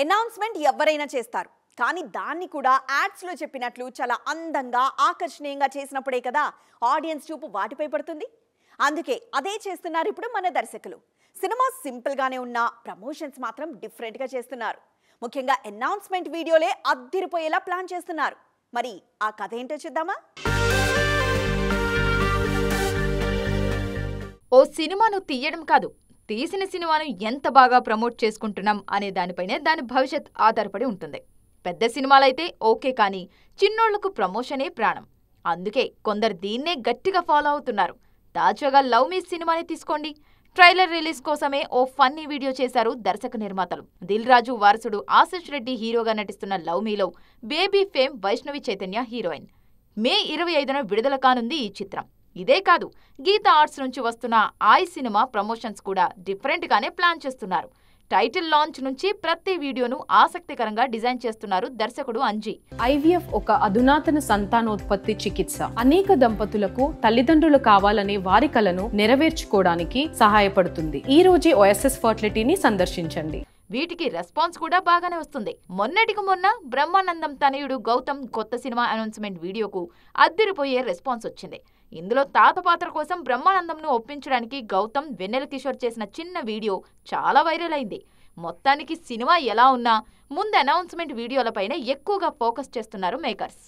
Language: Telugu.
అనౌన్స్‌మెంట్ ఎవరైనా చేస్తారు. కానీ దాన్ని కూడా యాడ్స్‌లో చెప్పినట్లు చాలా అందంగా, ఆకర్షణీయంగా చేసినప్పుడే కదా ఆడియన్స్ చూపు వాటిపై పడుతుంది. అందుకే అదే చేస్తున్నారు ఇప్పుడు మన దర్శకులు. సినిమా సింపుల్‌గానే ఉన్నా ప్రమోషన్స్ మాత్రం డిఫరెంట్‌గా చేస్తున్నారు. ముఖ్యంగా అనౌన్స్‌మెంట్ వీడియోలే అద్దిరిపోయేలా ప్లాన్ చేస్తున్నారు. మరి ఆ కథ ఏంటో చూద్దామా? ఓ సినిమాను తీయడం కాదు, తీసిన సినిమాను ఎంత బాగా ప్రమోట్ చేసుకుంటున్నాం అనే దానిపైనే దాని భవిష్యత్ ఆధారపడి ఉంటుంది. పెద్ద సినిమాలైతే ఓకే, కానీ చిన్నోళ్లకు ప్రమోషనే ప్రాణం. అందుకే కొందరు దీన్నే గట్టిగా ఫాలో అవుతున్నారు. తాజాగా లవ్ మీ సినిమాని తీసుకోండి. ట్రైలర్ రిలీజ్ కోసమే ఓ ఫన్నీ వీడియో చేశారు దర్శక నిర్మాతలు. దిల్ రాజు వారసుడు ఆశిష్ రెడ్డి హీరోగా నటిస్తున్న లవ్ మీలో Baby fame Vaishnavi Chaitanya heroine. May 25న విడుదల కానుంది ఈ చిత్రం. ఇదే కాదు, గీతా ఆర్ట్స్ నుంచి వస్తున్న ఆయ్ సినిమా ప్రమోషన్స్ కూడా డిఫరెంట్ గానే ప్లాన్ చేస్తున్నారు. టైటిల్ లాంచ్ నుంచి ప్రతి వీడియోను ఆసక్తికరంగా డిజైన్ చేస్తున్నారు దర్శకుడు అంజీ. ఐవీఎఫ్ ఒక అధునాతన సంతానోత్పత్తి చికిత్స. అనేక దంపతులకు తల్లిదండ్రులు కావాలనే వారి కలను నెరవేర్చుకోవడానికి సహాయపడుతుంది. ఈ రోజే ఓఎస్ఎస్ ఫర్టిలిటీని సందర్శించండి. వీటికి రెస్పాన్స్ కూడా బాగానే వస్తుంది. మొన్నటికి మొన్న బ్రహ్మానందం తనయుడు గౌతమ్ కొత్త సినిమా అనౌన్స్మెంట్ వీడియోకు అద్దిరిపోయే రెస్పాన్స్ వచ్చింది. ఇందులో తాత పాత్ర కోసం బ్రహ్మానందంను ఒప్పించడానికి గౌతమ్, వెన్నెల కిషోర్ చేసిన చిన్న వీడియో చాలా వైరల్ అయింది. మొత్తానికి సినిమా ఎలా ఉన్నా ముందు అనౌన్స్మెంట్ వీడియోలపైనే ఎక్కువగా ఫోకస్ చేస్తున్నారు మేకర్స్.